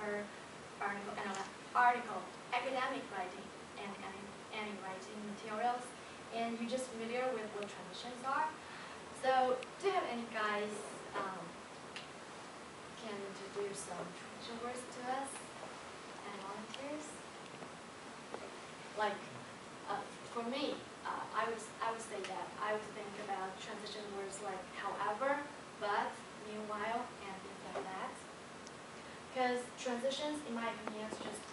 paper, article, academic writing, and any writing materials, and you're just familiar with what transitions are. So, do you have any guys can introduce some transition words to us? Any volunteers? Like, for me, I would say that I would think about transition words like however, but, meanwhile, and things like that. Because transitions, in my opinion, is just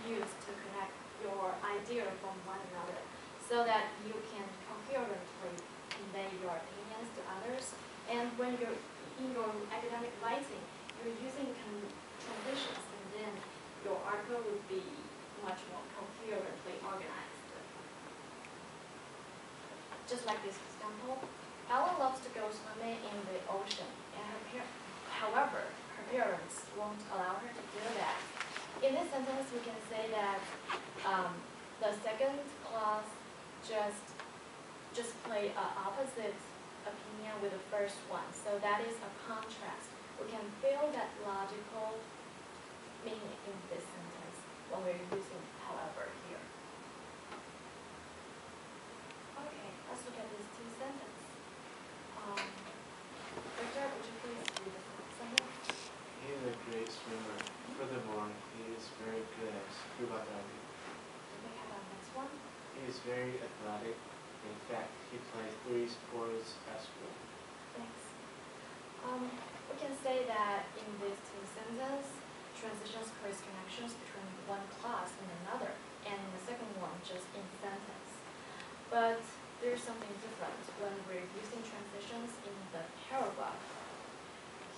used to connect your idea from one another, so that you can coherently convey your opinions to others. And when you're in your academic writing, you're using transitions, and then your article would be much more coherently organized. Just like this example, Ellen loves to go swimming in the ocean, and however, her parents won't allow her to do that. In this sentence, we can say that the second clause just play an opposite opinion with the first one, so that is a contrast. We can feel that logical meaning in this sentence when we're using however here. Okay, let's look at these two sentences. Victor, would you please read the sentence? He is a great swimmer. Furthermore, he is very good at scuba diving. Do we have our next one? He is very athletic. In fact, he plays 3 sports at school. Thanks. We can say that in these two sentences, transitions create connections between one clause and another, and in the second one, just in sentence. But there's something different when we're using transitions in the paragraph.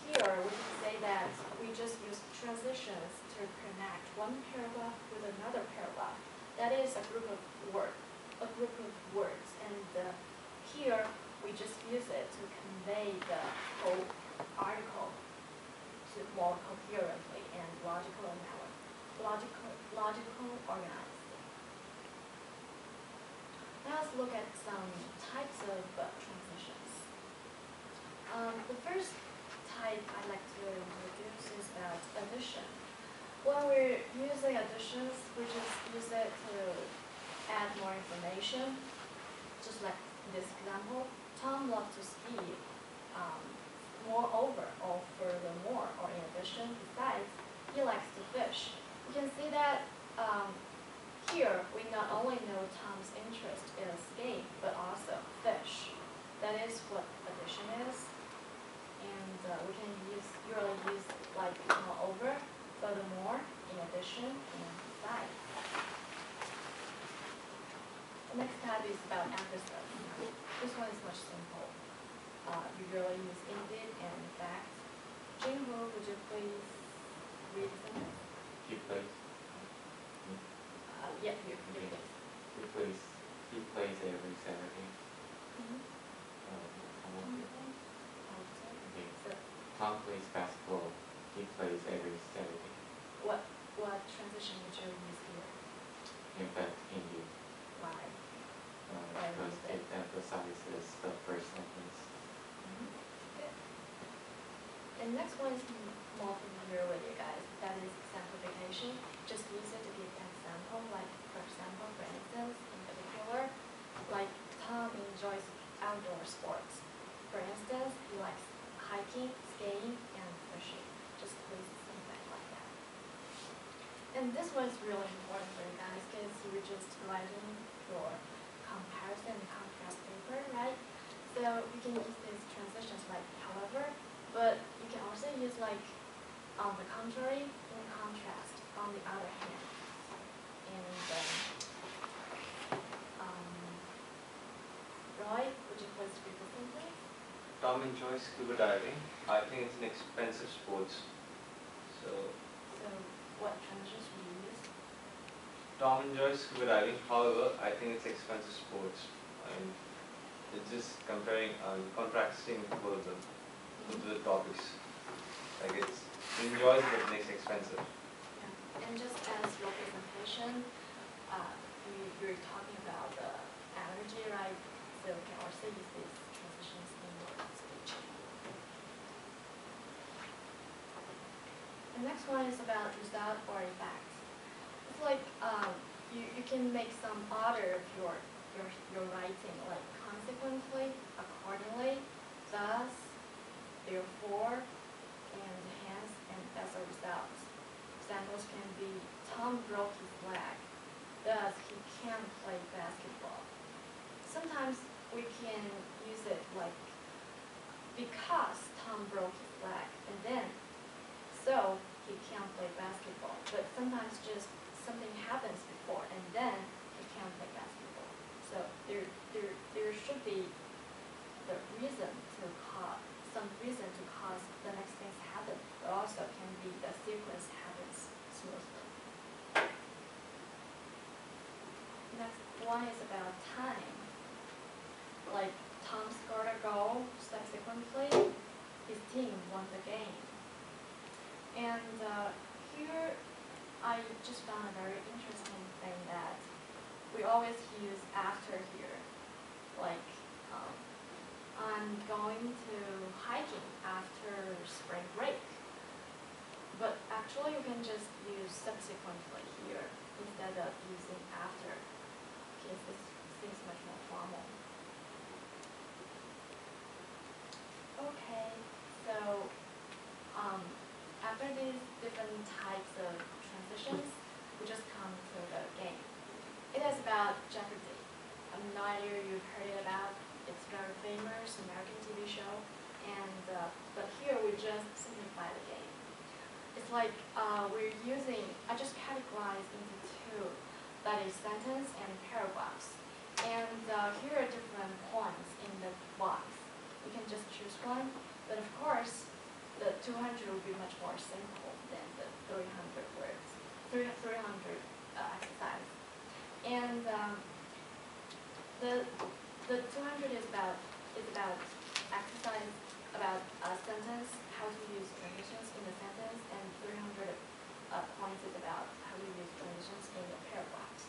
Here, we can say that we just use transitions to connect one paragraph with another paragraph. That is a group of words, and here we just use it to convey the whole article to more coherently and logical organized. Now let's look at some types of transitions. The first type I'd like to introduce is about addition. When we're using additions, we just use it to add more information. Just like this example, Tom loves to ski. Moreover, or furthermore, or in addition, besides, he likes to fish. You can see that here we not only know Tom's interest in skiing, but also fish. That is what addition is. And we can usually use like moreover, furthermore, in addition, and besides. The next type is about emphasis. This one is much simple. You really use indeed and in fact. Jinho, would you please read the sentence? He plays. Yeah, you please. He plays every Saturday. Okay. Tom plays basketball. He plays every Saturday. What transition would you use here? In fact, indeed. Why? Because it emphasizes the first sentence. And the next one is more familiar with you guys. That is exemplification. Just use it to give an example. Like, for instance, in particular, like Tom enjoys outdoor sports. For instance, he likes hiking, skiing, and fishing. Just please something like that. And this one is really important for you guys because you're just writing your comparison and contrast paper, right? So you can use these transitions like however, but you can also use like on the contrary, in contrast, on the other hand. And Roy, would you please read the sentence? Tom enjoys scuba diving. I think it's an expensive sport. So what transitions would you use? Tom enjoys scuba diving. However, I think it's expensive sports. And it's just comparing, contrasting both of them, both of the topics. Like it's enjoys but makes expensive. Yeah. And just as representation, you're talking about the energy, right? So we can also use these transitions in your speech. The next one is about result or effect. It's like you can make some order of your writing, like consequently, accordingly, thus, therefore, and hence, and as a result. Examples can be Tom broke his leg, thus he can't play basketball. Sometimes we can use it like because Tom broke his leg, and then so he can't play basketball. But sometimes just something happens before, and then he can't play basketball. So there should be the reason to cause some reason to cause the next things happen, but also can be the sequence happens smoothly. Next one is about time. Like Tom scored a goal, subsequently his team won the game. And here I just found a very interesting thing that we always use after here. Like I'm going to hiking after spring break. But actually you can just use subsequently here instead of using after, because this seems much more formal. Okay, so after these different types of transitions, we just come to the game. It is about Jeopardy. I have no idea you've heard it about. It's a very famous American TV show, and but here we just simplify the game. It's like we're using, I just categorize into two, that is sentence and paragraphs. And here are different points in the box. You can just choose one, but of course, the 200 will be much more simple than the 300 words, 300 exercise. And the 200 is about exercise, about a sentence, how to use transitions in the sentence, and 300 points is about how to use transitions in the paragraphs.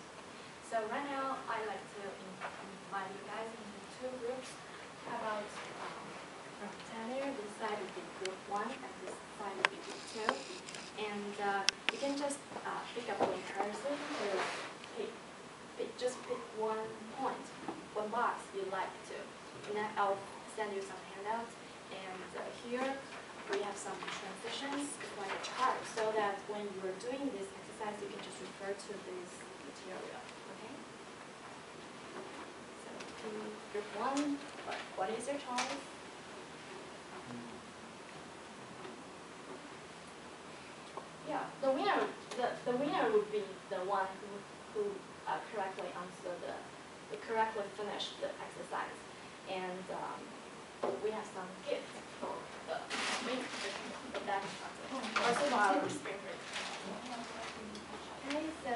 So right now, I like to invite you guys into two groups. How about from Tanner, this side would be group 1, and this side would be group 2. And you can just pick up one person to just pick one point, one box you'd like to. And then I'll send you some handouts. And here we have some transitions, like a chart, so that when you are doing this exercise, you can just refer to this material. Okay? So group 1, what is your choice? Yeah, the winner would be the one who correctly answered correctly finished the exercise, and we have some gifts for the that also for our spring break. Okay, so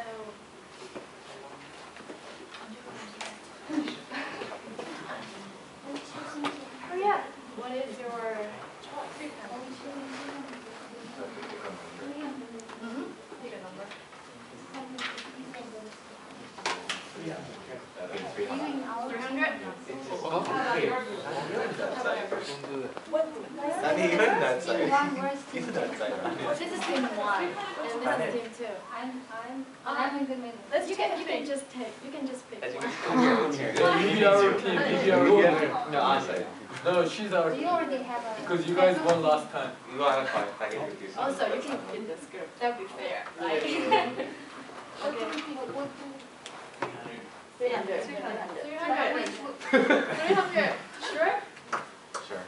hurry up. What is your choice? Pick a number. 300? 아니 이건 낫어요. 이건 낫어요. This is team 1, and this is team 2. You can just pick one. Maybe our team, maybe our team. No, answer. No, she's our Do team. you already have a... Because you guys won last time. 이거 하나 다 해줄게요. Also, you can in this group. That would be fair, right? Okay. 300. 300. Sure? Sure.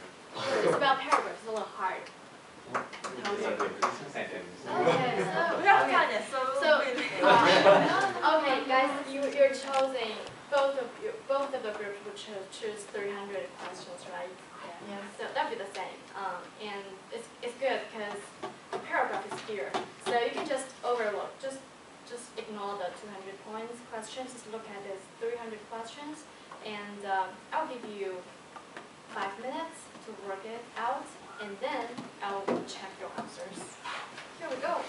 It's about paragraphs. It's a little hard. Okay, guys, you're choosing both of the groups would choose 300 questions, right? Yeah. So that'd be the same. And it's good because the paragraph is here, so you can just overlook, just ignore the 200 points questions. Just look at this 300 questions, and I'll give you 5 minutes to work it out, and then I'll check your answers. Here we go.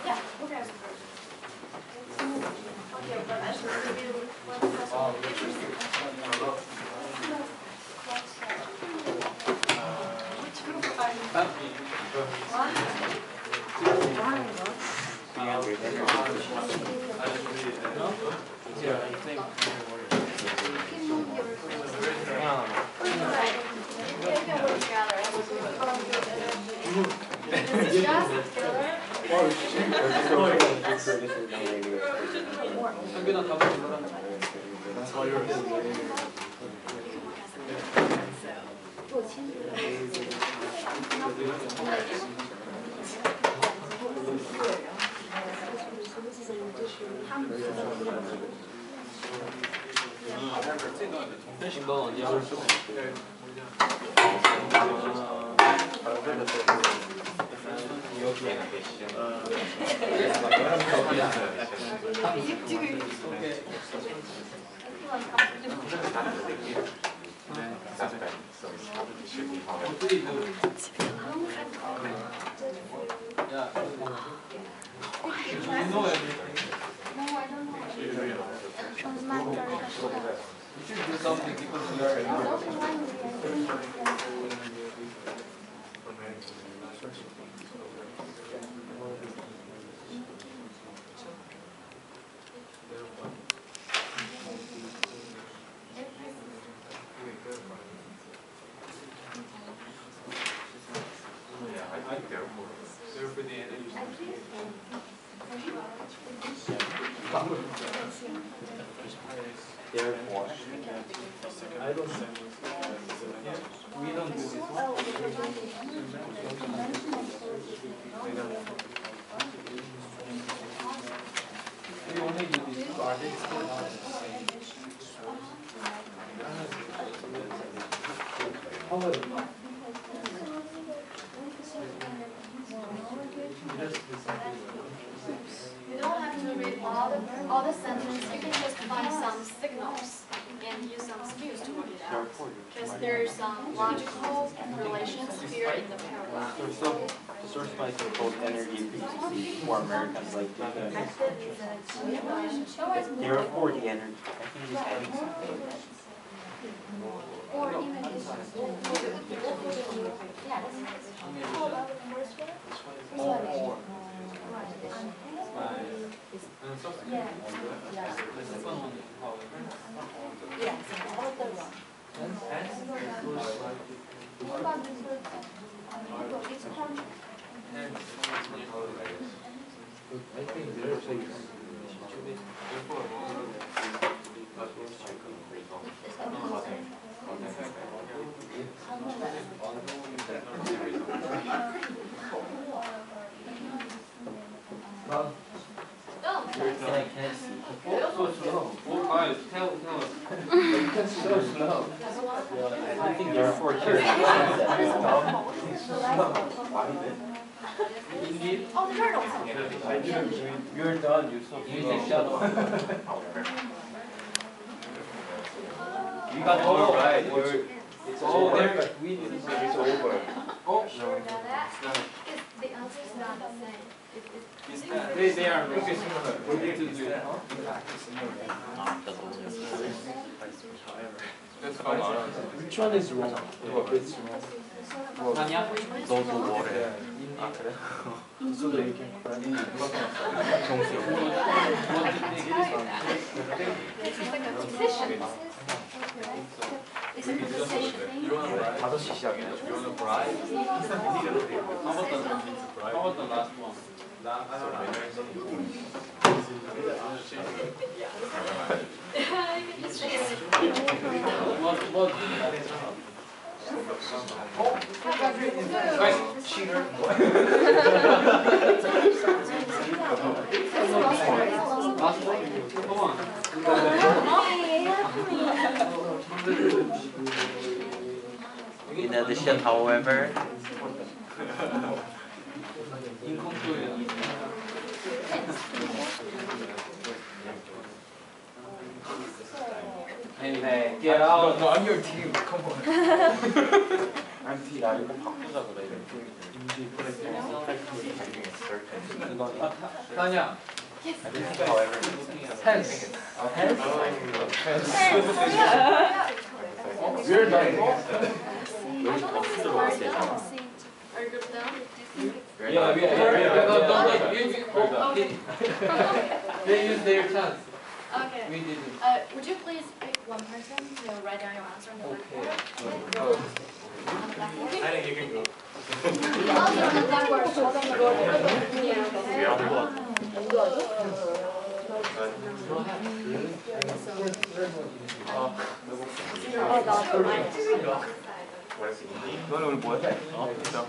Yeah, who grabs it first? Okay, but I should give you one question. 한빈아 답을 불러라. That's all yours. 넌 어디야? 야, you know everything. No, I don't know. You should do something because you are There for the energy. Therefore, I don't send we don't do this one. We only do this one. Are they still not the same? How about it? Just do something. You don't have to read all the sentences. You can just find some signals and use some skills to work it out. Because there's some logical relations here in the paragraph. the source might be called energy efficiency for Americans like to think. Therefore, the energy. I think he's adding something. Or even this one. Yeah, how about the first one? Yeah. The second one is however. Yes, all the one. What about the third one? It's contract. I think there are things. No. Can I see? So slow. Oh, guys, tell us. So slow. I think therefore here is Indeed. Oh, the turtles. I didn't read. You're done. You're so Use slow. the shadow. You got all right. It's Oh, over. there. We did It's over. Oh, Sure about that? The answer is not the same. they are very similar. We need to do it. That's fine. Which one is wrong? It's wrong. 아니야? 너도 뭐래? 아 그래? So that you can correct me. This is like a position. It's a position. 5시 시작이네. How about the last one? You can just say it. What? Guys, cheater. Last one? Come on. In addition, however, In conclusion. Hey, get out. No, I'm your team. Come on. 야 이거 바꾸자 그래. 타냐. However, Hence. We're done. 여기 박스로 왔어요. Are you done? They use their chance. Okay. We didn't. Would you please pick one person to write down your answer on the blackboard? On the blackboard? I think you can go. I'll do it on the blackboard. Hold on the board. Yeah, okay. We are the one. 너는 오늘 뭐 해? 진짜.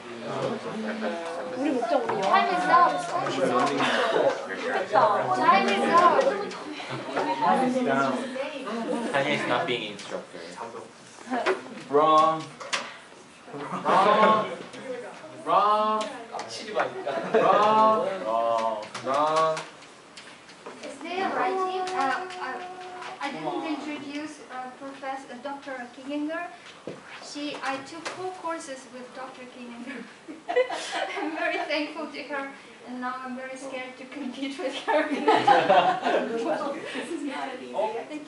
우리 목적 우리 영어. Time is up. Time is up. Tanya is not being instructor. Wrong. Wrong. Wrong. 깝치지 마. Wrong. Wrong. Is there a writing? I didn't introduce Professor Dr. Kinginger. I took 4 courses with Dr. Kinginger. I'm very thankful to her, and now I'm very scared to compete with her. Thank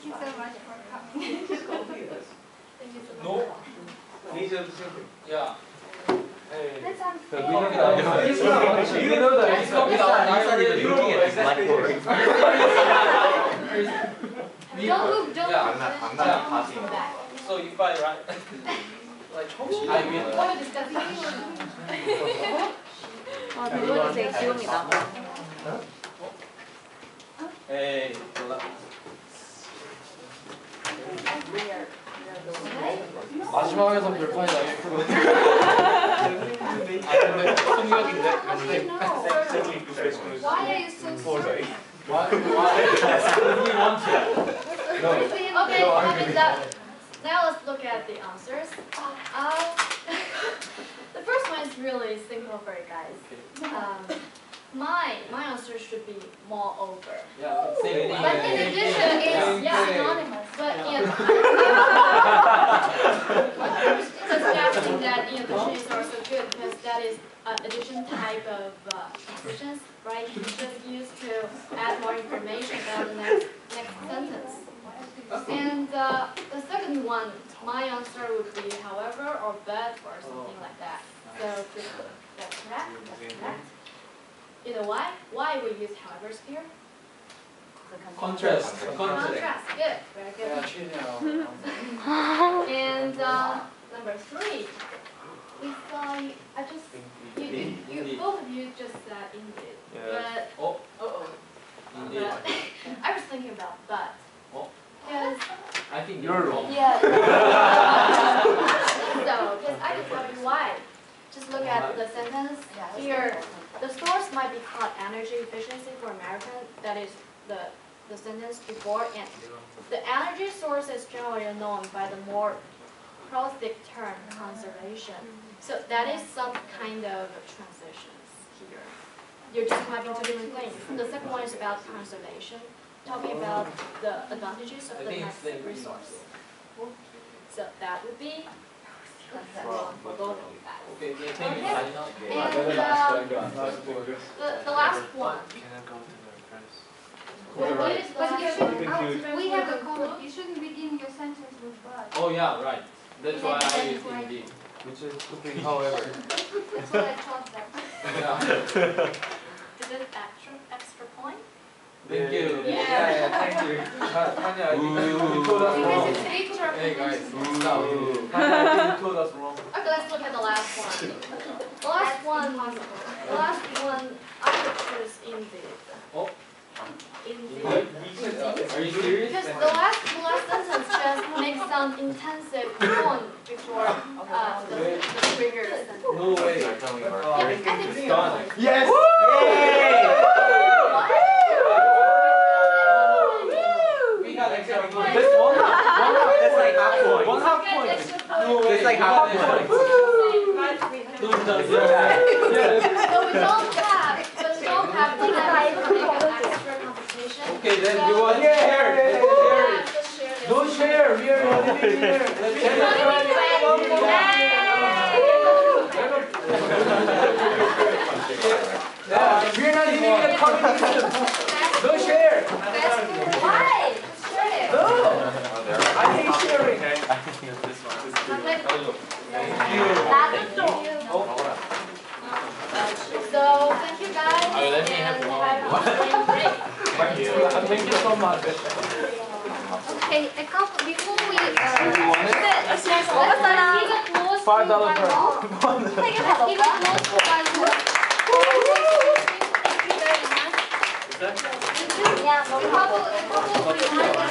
you so much for coming. No. Please have the same. Yeah. That's unfair. You know that it's copy looking at the blackboard. Don't move, don't Yeah, move. I'm not passing. Come back. So you fight, right? Like, I win. What are you discussing? 아, 대본생 지금이다. Hey. 마지막에서 별판이 나게 크고. 아, 근데 성격인데. Why are you so sorry? Why? We want to. No. Okay, now let's look at the answers. The first one is really simple for you guys. My answer should be moreover. Yeah, same thing. But in addition, it's synonymous. But suggesting that addition is also good because that is addition type of transitions, right? It's just used to add more information about the next sentence. And the second one, my answer would be however or but or something like that. So that's correct. That's correct. You know why? Why we use however's here? Contrast. Contrast. Good. Very good. Yeah, cheating. And number 3. If you both of you just said indeed. Yeah. But Indeed. but I was thinking about but. Oh. Because I think you're wrong. yeah. Because I can tell you why. Just look at the sentence here. The source might be called energy efficiency for American. That is the sentence before, and the energy source is generally known by the more prosaic term conservation. So that is some kind of transitions here. You're describing 2 different things. The second one is about conservation, talking about the advantages of the natural resource. So that would be wrong for both of you guys. Okay, thank you. And the last one. Can I go to the first? But we have a code. You shouldn't begin your sentence with but. Oh yeah, right. That's why I use indeed. Which is could be however. That's what I thought that. Yeah. Is it extra point? Thank you. Yeah. Thank you. Tanya, you told us Because wrong. it's extra Hey guys, convention. stop. Tanya, you told us wrong. Okay, let's look at the last one. The last one, I would choose indeed. Oh. Indeed. Are you serious? Because the last sentence just makes some intensive tone before the trigger sentence. No way. I think it's Done. Yes! What? We got extra point. That's one half. That's like half point. One half point. No way. That's like half point. So we don't have to make an extra competition. Okay, then you want to Yeah. share. Let's share it. Just share this. Don't share. We are not living here. Let's share Yeah, we're not living in a communism. Don't share. Why? Just share it. No. I hate sharing. Okay. Thank So thank you guys let me and have one. have a great break. Thank you. Thank you so much. Okay, a couple before we You want it? let's keep it close to $5 per one more. Let's keep it close to one more. Thank you very much. The couple behind us